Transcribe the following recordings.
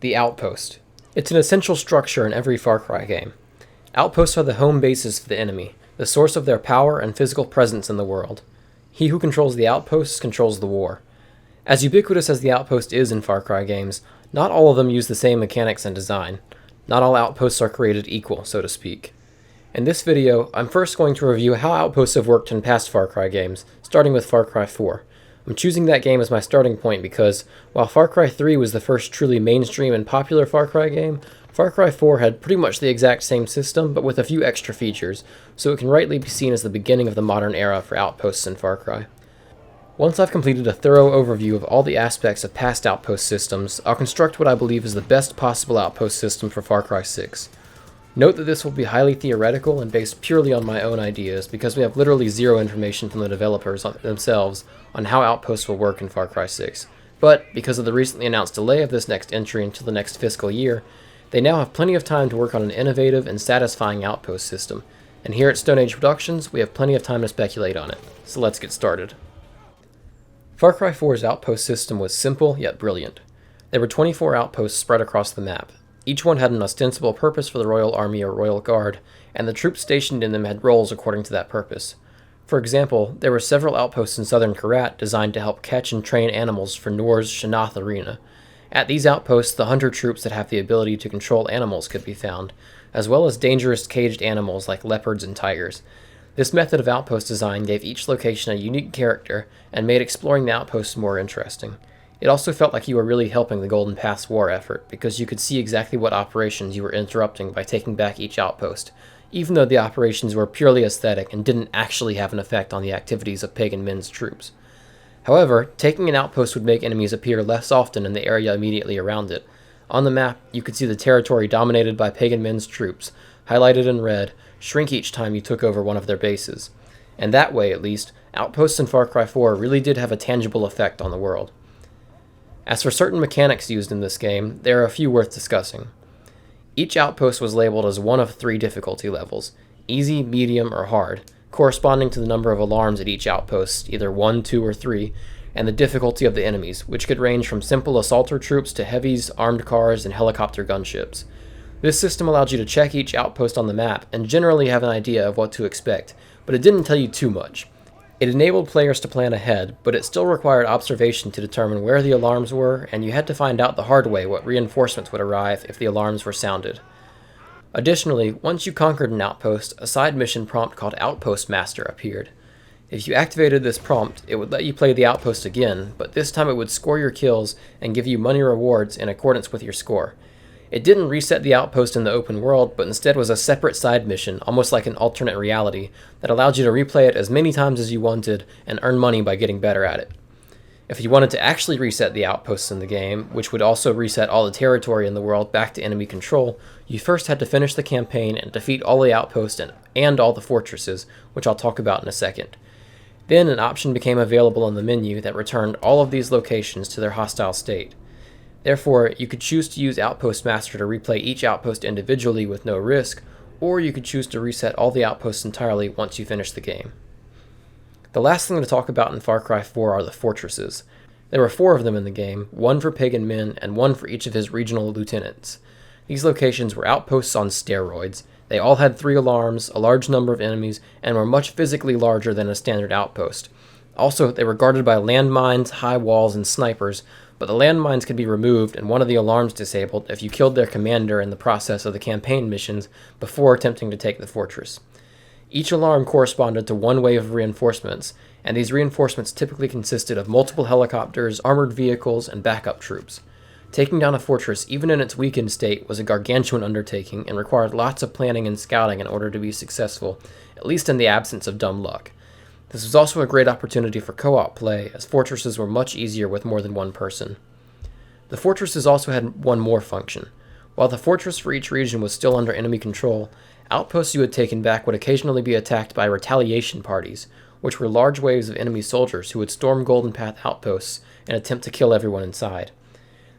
The Outpost. It's an essential structure in every Far Cry game. Outposts are the home bases for the enemy, the source of their power and physical presence in the world. He who controls the outposts controls the war. As ubiquitous as the Outpost is in Far Cry games, not all of them use the same mechanics and design. Not all outposts are created equal, so to speak. In this video, I'm first going to review how outposts have worked in past Far Cry games, starting with Far Cry 4. I'm choosing that game as my starting point because, while Far Cry 3 was the first truly mainstream and popular Far Cry game, Far Cry 4 had pretty much the exact same system, but with a few extra features, so it can rightly be seen as the beginning of the modern era for outposts in Far Cry. Once I've completed a thorough overview of all the aspects of past outpost systems, I'll construct what I believe is the best possible outpost system for Far Cry 6. Note that this will be highly theoretical and based purely on my own ideas, because we have literally zero information from the developers themselves on how outposts will work in Far Cry 6. But, because of the recently announced delay of this next entry until the next fiscal year, they now have plenty of time to work on an innovative and satisfying outpost system, and here at Stone Age Productions, we have plenty of time to speculate on it. So let's get started. Far Cry 4's outpost system was simple yet brilliant. There were 24 outposts spread across the map. Each one had an ostensible purpose for the Royal Army or Royal Guard, and the troops stationed in them had roles according to that purpose. For example, there were several outposts in southern Kyrat designed to help catch and train animals for Nor's Shanath Arena. At these outposts, the hunter troops that have the ability to control animals could be found, as well as dangerous caged animals like leopards and tigers. This method of outpost design gave each location a unique character and made exploring the outposts more interesting. It also felt like you were really helping the Golden Path's war effort, because you could see exactly what operations you were interrupting by taking back each outpost, even though the operations were purely aesthetic and didn't actually have an effect on the activities of Pagan Min's troops. However, taking an outpost would make enemies appear less often in the area immediately around it. On the map, you could see the territory dominated by Pagan Min's troops, highlighted in red, shrink each time you took over one of their bases. And that way, at least, outposts in Far Cry 4 really did have a tangible effect on the world. As for certain mechanics used in this game, there are a few worth discussing. Each outpost was labeled as one of 3 difficulty levels, easy, medium, or hard, corresponding to the number of alarms at each outpost, either 1, 2, or 3, and the difficulty of the enemies, which could range from simple assaulter troops to heavies, armed cars, and helicopter gunships. This system allowed you to check each outpost on the map and generally have an idea of what to expect, but it didn't tell you too much. It enabled players to plan ahead, but it still required observation to determine where the alarms were, and you had to find out the hard way what reinforcements would arrive if the alarms were sounded. Additionally, once you conquered an outpost, a side mission prompt called Outpost Master appeared. If you activated this prompt, it would let you play the outpost again, but this time it would score your kills and give you money rewards in accordance with your score. It didn't reset the outpost in the open world, but instead was a separate side mission, almost like an alternate reality, that allowed you to replay it as many times as you wanted and earn money by getting better at it. If you wanted to actually reset the outposts in the game, which would also reset all the territory in the world back to enemy control, you first had to finish the campaign and defeat all the outposts and all the fortresses, which I'll talk about in a second. Then an option became available in the menu that returned all of these locations to their hostile state. Therefore, you could choose to use Outpost Master to replay each outpost individually with no risk, or you could choose to reset all the outposts entirely once you finish the game. The last thing to talk about in Far Cry 4 are the fortresses. There were 4 of them in the game, 1 for Pagan Min and 1 for each of his regional lieutenants. These locations were outposts on steroids. They all had 3 alarms, a large number of enemies, and were much physically larger than a standard outpost. Also, they were guarded by landmines, high walls, and snipers, but the landmines could be removed and one of the alarms disabled if you killed their commander in the process of the campaign missions before attempting to take the fortress. Each alarm corresponded to 1 wave of reinforcements, and these reinforcements typically consisted of multiple helicopters, armored vehicles, and backup troops. Taking down a fortress, even in its weakened state, was a gargantuan undertaking and required lots of planning and scouting in order to be successful, at least in the absence of dumb luck. This was also a great opportunity for co-op play, as fortresses were much easier with more than 1 person. The fortresses also had one more function. While the fortress for each region was still under enemy control, outposts you had taken back would occasionally be attacked by retaliation parties, which were large waves of enemy soldiers who would storm Golden Path outposts and attempt to kill everyone inside.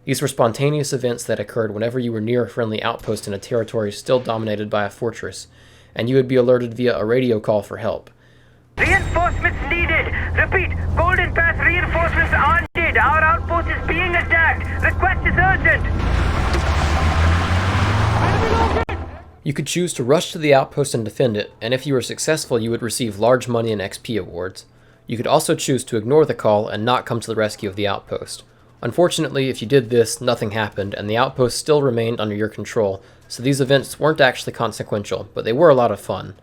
These were spontaneous events that occurred whenever you were near a friendly outpost in a territory still dominated by a fortress, and you would be alerted via a radio call for help. Reinforcements needed. Repeat, Golden Path reinforcements are needed. Our outpost is being attacked. Request is urgent. You could choose to rush to the outpost and defend it, and if you were successful you would receive large money and XP awards. You could also choose to ignore the call and not come to the rescue of the outpost. Unfortunately, if you did this, nothing happened, and the outpost still remained under your control, so these events weren't actually consequential, but they were a lot of fun.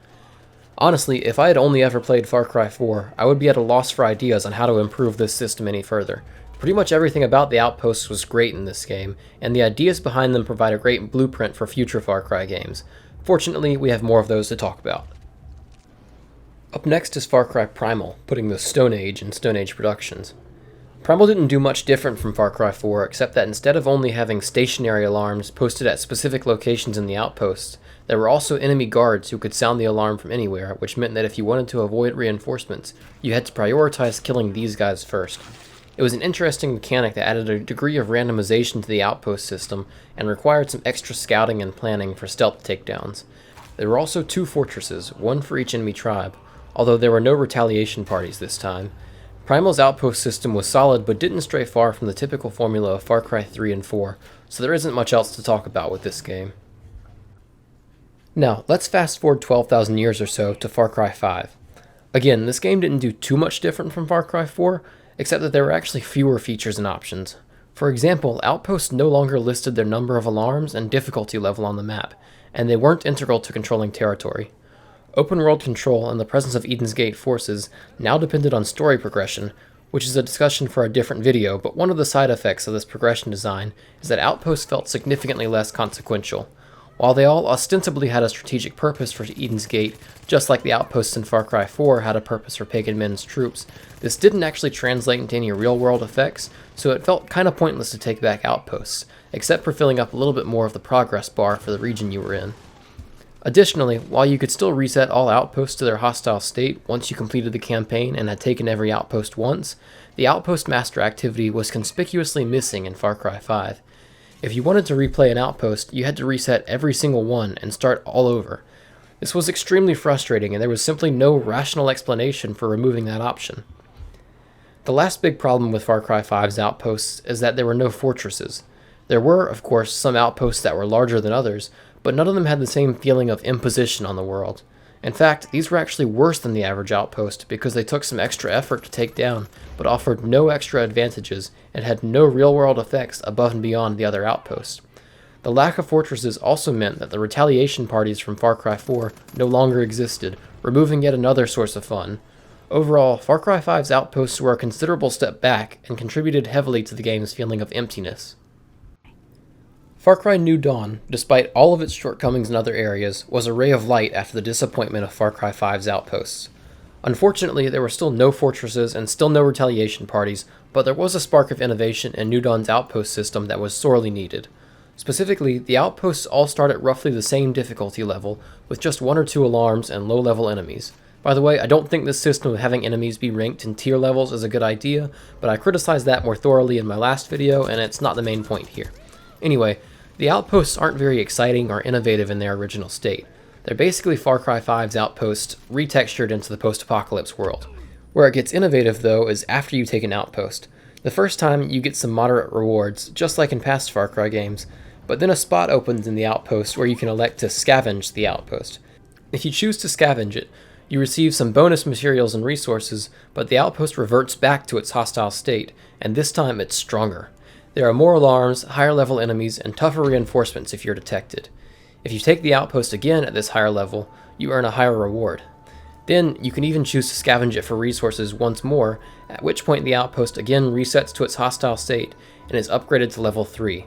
Honestly, if I had only ever played Far Cry 4, I would be at a loss for ideas on how to improve this system any further. Pretty much everything about the outposts was great in this game, and the ideas behind them provide a great blueprint for future Far Cry games. Fortunately, we have more of those to talk about. Up next is Far Cry Primal, putting the Stone Age in Stone Age Productions. Primal didn't do much different from Far Cry 4, except that instead of only having stationary alarms posted at specific locations in the outposts, there were also enemy guards who could sound the alarm from anywhere, which meant that if you wanted to avoid reinforcements, you had to prioritize killing these guys first. It was an interesting mechanic that added a degree of randomization to the outpost system, and required some extra scouting and planning for stealth takedowns. There were also 2 fortresses, one for each enemy tribe, although there were no retaliation parties this time. Primal's outpost system was solid but didn't stray far from the typical formula of Far Cry 3 and 4, so there isn't much else to talk about with this game. Now, let's fast forward 12,000 years or so to Far Cry 5. Again, this game didn't do too much different from Far Cry 4, except that there were actually fewer features and options. For example, outposts no longer listed their number of alarms and difficulty level on the map, and they weren't integral to controlling territory. Open world control and the presence of Eden's Gate forces now depended on story progression, which is a discussion for a different video, but one of the side effects of this progression design is that outposts felt significantly less consequential. While they all ostensibly had a strategic purpose for Eden's Gate, just like the outposts in Far Cry 4 had a purpose for Pagan Min's troops, this didn't actually translate into any real-world effects, so it felt kinda pointless to take back outposts, except for filling up a little bit more of the progress bar for the region you were in. Additionally, while you could still reset all outposts to their hostile state once you completed the campaign and had taken every outpost once, the outpost master activity was conspicuously missing in Far Cry 5. If you wanted to replay an outpost, you had to reset every single one and start all over. This was extremely frustrating, and there was simply no rational explanation for removing that option. The last big problem with Far Cry 5's outposts is that there were no fortresses. There were, of course, some outposts that were larger than others, but none of them had the same feeling of imposition on the world. In fact, these were actually worse than the average outpost because they took some extra effort to take down, but offered no extra advantages and had no real-world effects above and beyond the other outposts. The lack of fortresses also meant that the retaliation parties from Far Cry 4 no longer existed, removing yet another source of fun. Overall, Far Cry 5's outposts were a considerable step back and contributed heavily to the game's feeling of emptiness. Far Cry New Dawn, despite all of its shortcomings in other areas, was a ray of light after the disappointment of Far Cry 5's outposts. Unfortunately, there were still no fortresses and still no retaliation parties, but there was a spark of innovation in New Dawn's outpost system that was sorely needed. Specifically, the outposts all start at roughly the same difficulty level, with just 1 or 2 alarms and low-level enemies. By the way, I don't think this system of having enemies be ranked in tier levels is a good idea, but I criticized that more thoroughly in my last video, and it's not the main point here. Anyway, the outposts aren't very exciting or innovative in their original state. They're basically Far Cry 5's outposts retextured into the post-apocalypse world. Where it gets innovative, though, is after you take an outpost. The first time, you get some moderate rewards, just like in past Far Cry games, but then a spot opens in the outpost where you can elect to scavenge the outpost. If you choose to scavenge it, you receive some bonus materials and resources, but the outpost reverts back to its hostile state, and this time it's stronger. There are more alarms, higher level enemies, and tougher reinforcements if you're detected. If you take the outpost again at this higher level, you earn a higher reward. Then, you can even choose to scavenge it for resources once more, at which point the outpost again resets to its hostile state and is upgraded to level 3.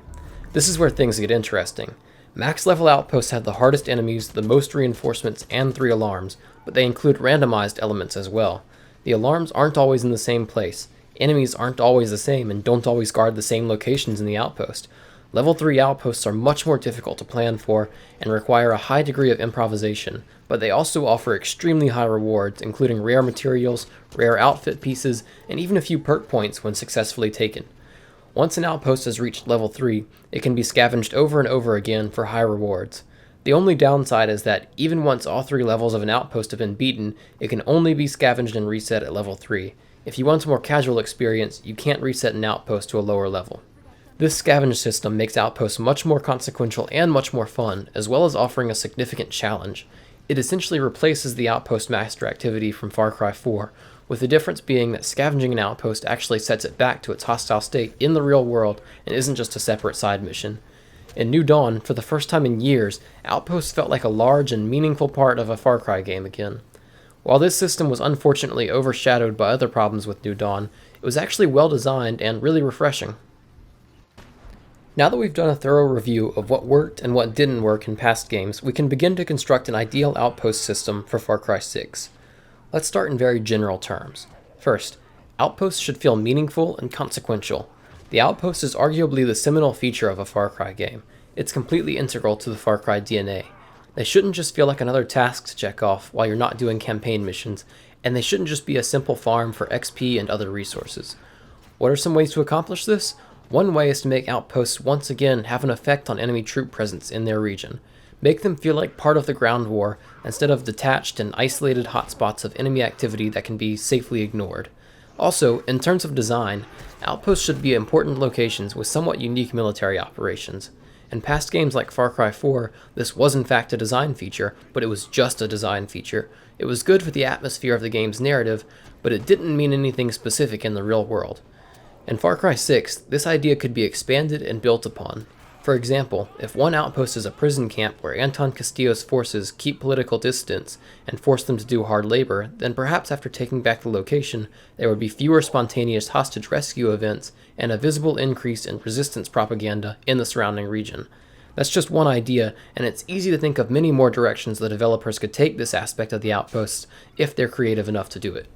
This is where things get interesting. Max level outposts have the hardest enemies, the most reinforcements, and 3 alarms, but they include randomized elements as well. The alarms aren't always in the same place. Enemies aren't always the same and don't always guard the same locations in the outpost. Level 3 outposts are much more difficult to plan for and require a high degree of improvisation, but they also offer extremely high rewards, including rare materials, rare outfit pieces, and even a few perk points when successfully taken. Once an outpost has reached level 3, it can be scavenged over and over again for high rewards. The only downside is that even once all 3 levels of an outpost have been beaten, it can only be scavenged and reset at level 3. If you want a more casual experience, you can't reset an outpost to a lower level. This scavenge system makes Outposts much more consequential and much more fun, as well as offering a significant challenge. It essentially replaces the Outpost master activity from Far Cry 4, with the difference being that scavenging an outpost actually sets it back to its hostile state in the real world and isn't just a separate side mission. In New Dawn, for the first time in years, Outposts felt like a large and meaningful part of a Far Cry game again. While this system was unfortunately overshadowed by other problems with New Dawn, it was actually well designed and really refreshing. Now that we've done a thorough review of what worked and what didn't work in past games, we can begin to construct an ideal Outpost system for Far Cry 6. Let's start in very general terms. First, Outposts should feel meaningful and consequential. The Outpost is arguably the seminal feature of a Far Cry game. It's completely integral to the Far Cry DNA. They shouldn't just feel like another task to check off while you're not doing campaign missions, and they shouldn't just be a simple farm for XP and other resources. What are some ways to accomplish this? One way is to make Outposts once again have an effect on enemy troop presence in their region. Make them feel like part of the ground war instead of detached and isolated hotspots of enemy activity that can be safely ignored. Also, in terms of design, Outposts should be important locations with somewhat unique military operations. In past games like Far Cry 4, this was in fact a design feature, but it was just a design feature. It was good for the atmosphere of the game's narrative, but it didn't mean anything specific in the real world. In Far Cry 6, this idea could be expanded and built upon. For example, if one outpost is a prison camp where Anton Castillo's forces keep political distance and force them to do hard labor, then perhaps after taking back the location, there would be fewer spontaneous hostage rescue events and a visible increase in resistance propaganda in the surrounding region. That's just one idea, and it's easy to think of many more directions the developers could take this aspect of the outposts if they're creative enough to do it.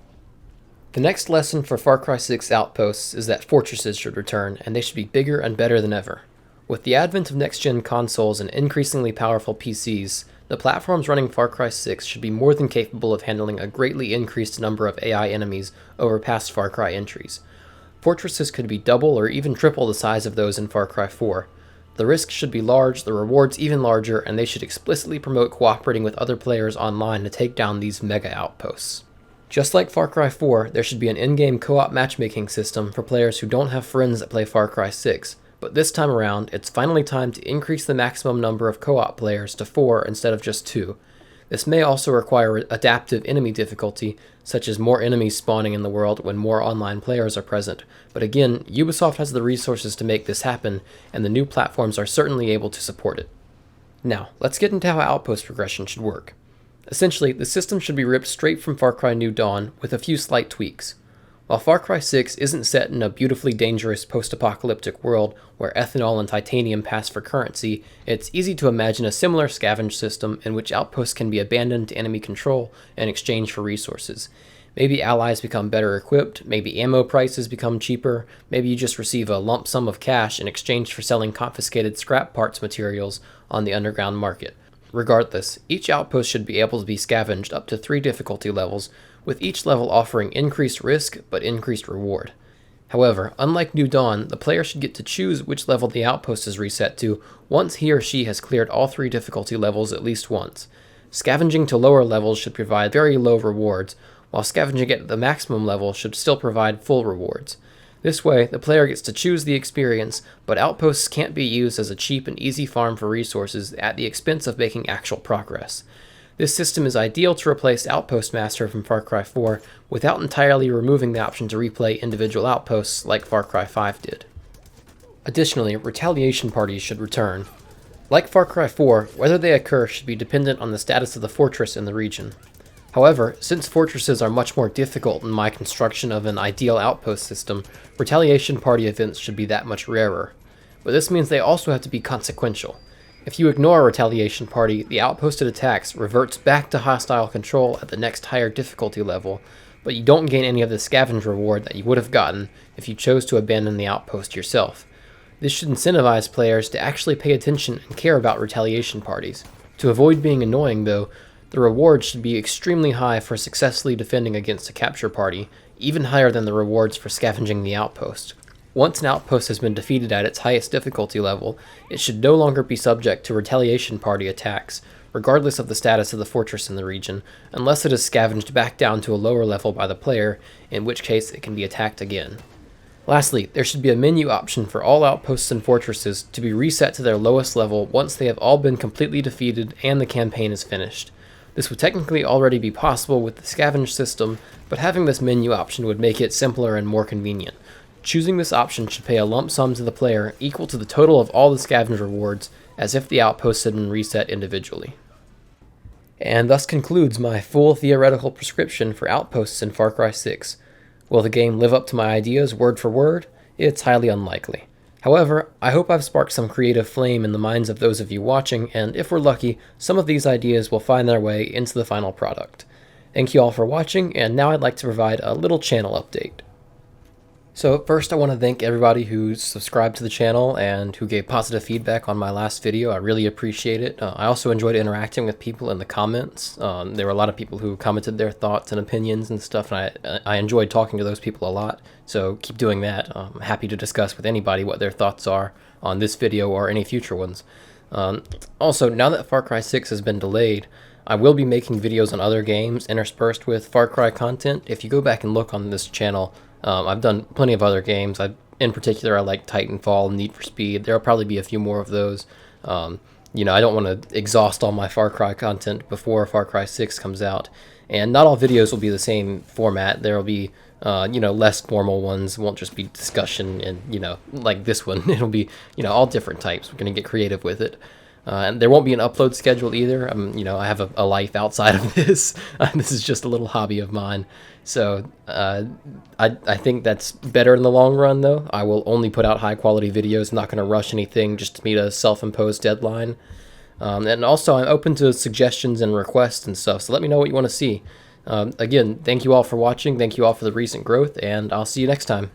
The next lesson for Far Cry 6 Outposts is that fortresses should return, and they should be bigger and better than ever. With the advent of next-gen consoles and increasingly powerful PCs, the platforms running Far Cry 6 should be more than capable of handling a greatly increased number of AI enemies over past Far Cry entries. Fortresses could be double or even triple the size of those in Far Cry 4. The risks should be large, the rewards even larger, and they should explicitly promote cooperating with other players online to take down these mega outposts. Just like Far Cry 4, there should be an in-game co-op matchmaking system for players who don't have friends that play Far Cry 6, but this time around, it's finally time to increase the maximum number of co-op players to 4 instead of just 2. This may also require adaptive enemy difficulty, such as more enemies spawning in the world when more online players are present, but again, Ubisoft has the resources to make this happen, and the new platforms are certainly able to support it. Now, let's get into how outpost progression should work. Essentially, the system should be ripped straight from Far Cry New Dawn with a few slight tweaks. While Far Cry 6 isn't set in a beautifully dangerous post-apocalyptic world where ethanol and titanium pass for currency, it's easy to imagine a similar scavenge system in which outposts can be abandoned to enemy control in exchange for resources. Maybe allies become better equipped, maybe ammo prices become cheaper, maybe you just receive a lump sum of cash in exchange for selling confiscated scrap parts materials on the underground market. Regardless, each outpost should be able to be scavenged up to 3 difficulty levels, with each level offering increased risk but increased reward. However, unlike New Dawn, the player should get to choose which level the outpost is reset to once he or she has cleared all 3 difficulty levels at least once. Scavenging to lower levels should provide very low rewards, while scavenging at the maximum level should still provide full rewards. This way, the player gets to choose the experience, but outposts can't be used as a cheap and easy farm for resources at the expense of making actual progress. This system is ideal to replace Outpost Master from Far Cry 4 without entirely removing the option to replay individual outposts like Far Cry 5 did. Additionally, retaliation parties should return. Like Far Cry 4, whether they occur should be dependent on the status of the fortress in the region. However, since fortresses are much more difficult in my construction of an ideal outpost system, retaliation party events should be that much rarer. But this means they also have to be consequential. If you ignore a retaliation party, the outposted attacks reverts back to hostile control at the next higher difficulty level, but you don't gain any of the scavenge reward that you would have gotten if you chose to abandon the outpost yourself. This should incentivize players to actually pay attention and care about retaliation parties. To avoid being annoying, though, the rewards should be extremely high for successfully defending against a capture party, even higher than the rewards for scavenging the outpost. Once an outpost has been defeated at its highest difficulty level, it should no longer be subject to retaliation party attacks, regardless of the status of the fortress in the region, unless it is scavenged back down to a lower level by the player, in which case it can be attacked again. Lastly, there should be a menu option for all outposts and fortresses to be reset to their lowest level once they have all been completely defeated and the campaign is finished. This would technically already be possible with the scavenge system, but having this menu option would make it simpler and more convenient. Choosing this option should pay a lump sum to the player equal to the total of all the scavenge rewards, as if the outposts had been reset individually. And thus concludes my full theoretical prescription for outposts in Far Cry 6. Will the game live up to my ideas word for word? It's highly unlikely. However, I hope I've sparked some creative flame in the minds of those of you watching, and if we're lucky, some of these ideas will find their way into the final product. Thank you all for watching, and now I'd like to provide a little channel update. So first I want to thank everybody who subscribed to the channel and who gave positive feedback on my last video. I really appreciate it. I also enjoyed interacting with people in the comments. There were a lot of people who commented their thoughts and opinions and stuff, and I enjoyed talking to those people a lot. So keep doing that. I'm happy to discuss with anybody what their thoughts are on this video or any future ones. Also, now that Far Cry 6 has been delayed, I will be making videos on other games interspersed with Far Cry content. If you go back and look on this channel, I've done plenty of other games. In particular, I like Titanfall and Need for Speed. There'll probably be a few more of those. You know, I don't want to exhaust all my Far Cry content before Far Cry 6 comes out. And not all videos will be the same format. There will be, you know, less formal ones. It won't just be discussion and, you know, like this one. It'll be, you know, all different types. We're going to get creative with it. And there won't be an upload schedule either. You know, I have a life outside of this. This is just a little hobby of mine. So I think that's better in the long run, though. I will only put out high-quality videos. I'm not going to rush anything just to meet a self-imposed deadline. And also, I'm open to suggestions and requests and stuff, so let me know what you want to see. Again, thank you all for watching. Thank you all for the recent growth, and I'll see you next time.